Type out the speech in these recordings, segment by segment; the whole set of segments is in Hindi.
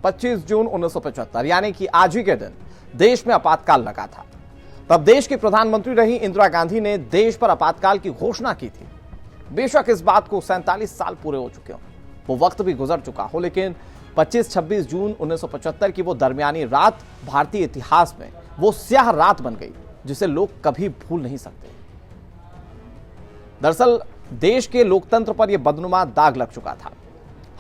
25 जून 1975 यानी कि आज ही के दिन देश में आपातकाल लगा था। तब देश की प्रधानमंत्री रही इंदिरा गांधी ने देश पर आपातकाल की घोषणा की थी। बेशक इस बात को 47 साल पूरे हो चुके हों, वो वक्त भी गुजर चुका हो, लेकिन 25-26 जून 1975 की वो दरमियानी रात भारतीय इतिहास में वो स्याह रात बन गई जिसे लोग कभी भूल नहीं सकते। दरअसल देश के लोकतंत्र पर यह बदनुमा दाग लग चुका था।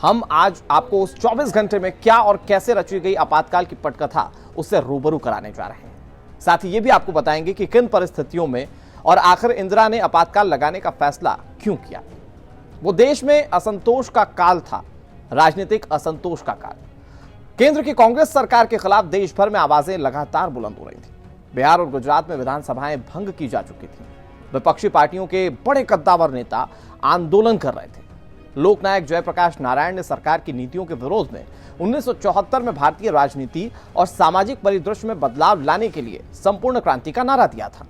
हम आज आपको उस 24 घंटे में क्या और कैसे रची गई आपातकाल की पटकथा उससे रूबरू कराने जा रहे हैं। साथ ही ये भी आपको बताएंगे कि किन परिस्थितियों में और आखिर इंदिरा ने आपातकाल लगाने का फैसला क्यों किया। वो देश में असंतोष का काल था, राजनीतिक असंतोष का काल। केंद्र की कांग्रेस सरकार के खिलाफ देश भर में आवाजें लगातार बुलंद हो रही थी। बिहार और गुजरात में विधानसभाएं भंग की जा चुकी थी। विपक्षी पार्टियों के बड़े कद्दावर नेता आंदोलन कर रहे थे। लोकनायक जयप्रकाश नारायण ने सरकार की नीतियों के विरोध में 1974 में भारतीय राजनीति और सामाजिक परिदृश्य में बदलाव लाने के लिए संपूर्ण क्रांति का नारा दिया था।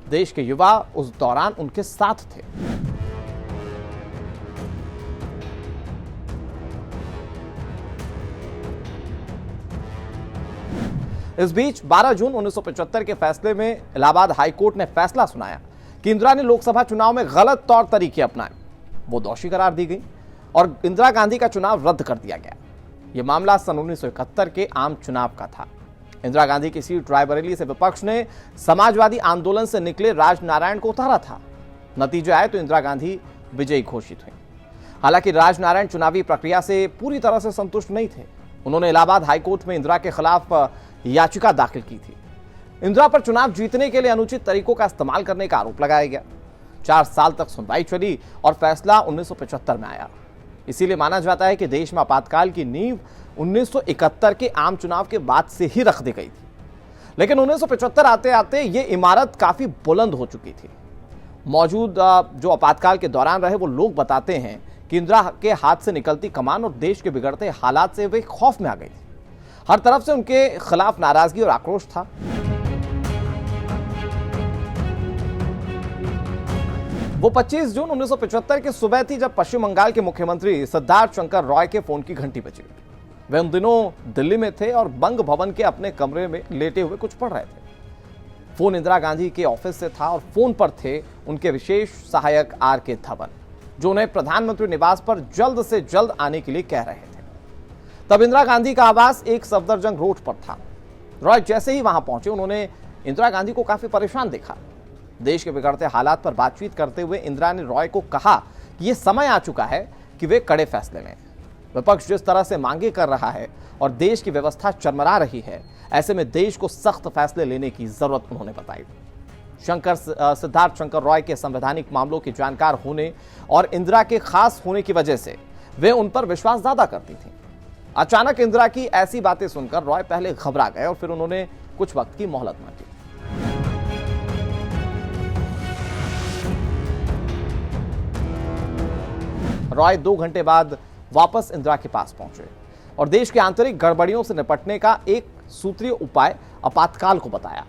देश के युवा उस दौरान उनके साथ थे। इस बीच 12 जून 1975 के फैसले में इलाहाबाद हाईकोर्ट ने फैसला सुनाया कि इंदिरा ने लोकसभा चुनाव में गलत तौर तरीके अपनाए। वो दोषी करार दी गई और इंदिरा गांधी का चुनाव रद्द कर दिया गया। यह मामला सन 1971 के आम चुनाव का था। इंदिरा गांधी की सीट रायबरेली से विपक्ष ने समाजवादी आंदोलन से निकले राजनारायण को उतारा था। नतीजे आए तो इंदिरा गांधी विजयी घोषित हुई। हालांकि राजनारायण चुनावी प्रक्रिया से पूरी तरह से संतुष्ट नहीं थे। उन्होंने इलाहाबाद हाईकोर्ट में इंदिरा के खिलाफ याचिका दाखिल की थी। इंदिरा पर चुनाव जीतने के लिए अनुचित तरीकों का इस्तेमाल करने का आरोप लगाया गया। 4 साल तक सुनवाई चली और फैसला 1975 में आया। इसीलिए माना जाता है कि देश में आपातकाल की नींव 1971 के आम चुनाव के बाद से ही रख दी गई थी। लेकिन 1975 आते आते ये इमारत काफी बुलंद हो चुकी थी। मौजूद जो आपातकाल के दौरान रहे वो लोग बताते हैं कि इंदिरा के हाथ से निकलती कमान और देश के बिगड़ते हालात से वे खौफ में आ गई थी। हर तरफ से उनके खिलाफ नाराजगी और आक्रोश था। वो 25 जून 1975 की सुबह थी जब पश्चिम बंगाल के मुख्यमंत्री सिद्धार्थ शंकर रॉय के फोन की घंटी बजी। वे उन दिनों दिल्ली में थे और बंग भवन के अपने कमरे में लेटे हुए कुछ पढ़ रहे थे। फोन इंदिरा गांधी के ऑफिस से था और फोन पर थे उनके विशेष सहायक आर.के. धवन, जो उन्हें प्रधानमंत्री निवास पर जल्द से जल्द आने के लिए कह रहे थे। तब इंदिरा गांधी का आवास एक सफदरजंग रोड पर था। रॉय जैसे ही वहां पहुंचे उन्होंने इंदिरा गांधी को काफी परेशान देखा। देश के बिगड़ते हालात पर बातचीत करते हुए इंदिरा ने रॉय को कहा कि यह समय आ चुका है कि वे कड़े फैसले लें। विपक्ष जिस तरह से मांगे कर रहा है और देश की व्यवस्था चरमरा रही है, ऐसे में देश को सख्त फैसले लेने की जरूरत उन्होंने बताई। सिद्धार्थ शंकर रॉय के संवैधानिक मामलों के जानकार होने और इंदिरा के खास होने की वजह से वे उन पर विश्वास ज्यादा करती थी। अचानक इंदिरा की ऐसी बातें सुनकर रॉय पहले घबरा गए और फिर उन्होंने कुछ वक्त की मोहलत मांगी। रॉय 2 घंटे बाद वापस इंदिरा के पास पहुंचे और देश की आंतरिक गड़बड़ियों से निपटने का एक सूत्रीय उपाय आपातकाल को बताया।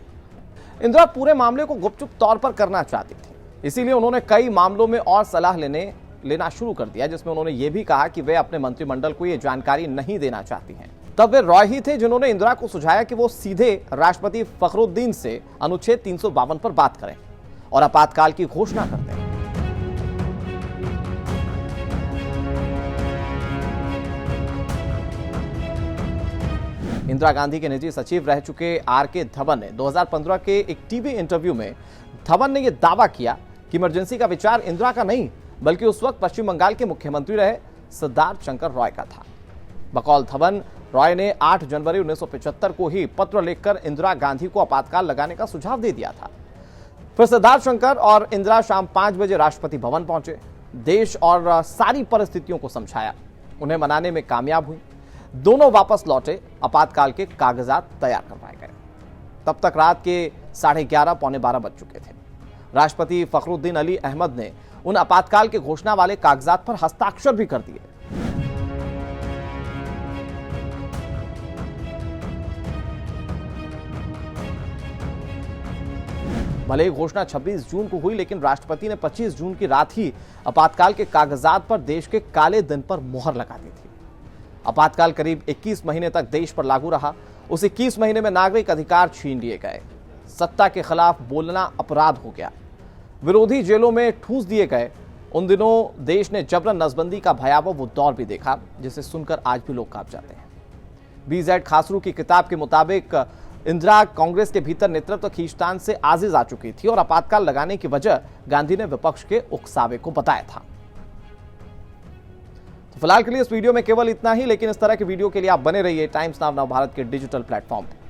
इंदिरा पूरे मामले को गुपचुप तौर पर करना चाहती थी, इसीलिए उन्होंने कई मामलों में और सलाह लेना शुरू कर दिया, जिसमें उन्होंने ये भी कहा कि वे अपने मंत्रिमंडल को ये जानकारी नहीं देना चाहती हैं। तब वे रॉय ही थे जिन्होंने इंदिरा को सुझाया कि वो सीधे राष्ट्रपति फखरुद्दीन से अनुच्छेद 352 पर बात करें और आपातकाल की घोषणा कर दें। इंदिरा गांधी के निजी सचिव रह चुके आर.के. धवन ने 2015 के एक टीवी इंटरव्यू में धवन ने यह दावा किया कि इमरजेंसी का विचार इंदिरा का नहीं बल्कि उस वक्त पश्चिम बंगाल के मुख्यमंत्री रहे सिद्धार्थ शंकर रॉय का था। बकौल धवन, रॉय ने 8 जनवरी 1975 को ही पत्र लिखकर इंदिरा गांधी को आपातकाल लगाने का सुझाव दे दिया था। फिर सिद्धार्थ शंकर और इंदिरा शाम 5 बजे राष्ट्रपति भवन पहुंचे, देश और सारी परिस्थितियों को समझाया, उन्हें मनाने में कामयाब हुई। दोनों वापस लौटे, आपातकाल के कागजात तैयार करवाए गए। तब तक रात के 11:30 पौने 12 बज चुके थे। राष्ट्रपति फखरुद्दीन अली अहमद ने उन आपातकाल के घोषणा वाले कागजात पर हस्ताक्षर भी कर दिए। भले ही घोषणा 26 जून को हुई, लेकिन राष्ट्रपति ने 25 जून की रात ही आपातकाल के कागजात पर देश के काले दिन पर मुहर लगा दी थी। आपातकाल करीब 21 महीने तक देश पर लागू रहा। उस 21 महीने में नागरिक अधिकार छीन लिए गए, सत्ता के खिलाफ बोलना अपराध हो गया, विरोधी जेलों में ठूंस दिए गए। उन दिनों देश ने जबरन नसबंदी का भयावह वो दौर भी देखा जिसे सुनकर आज भी लोग कांप जाते हैं। BZ खासरू की किताब के मुताबिक इंदिरा कांग्रेस के भीतर नेतृत्व खींचतान से आजिज आ चुकी थी और आपातकाल लगाने की वजह गांधी ने विपक्ष के उकसावे को बताया था। तो फिलहाल के लिए इस वीडियो में केवल इतना ही, लेकिन इस तरह के वीडियो के लिए आप बने रहिए टाइम्स नाउ भारत के डिजिटल प्लेटफॉर्म पर।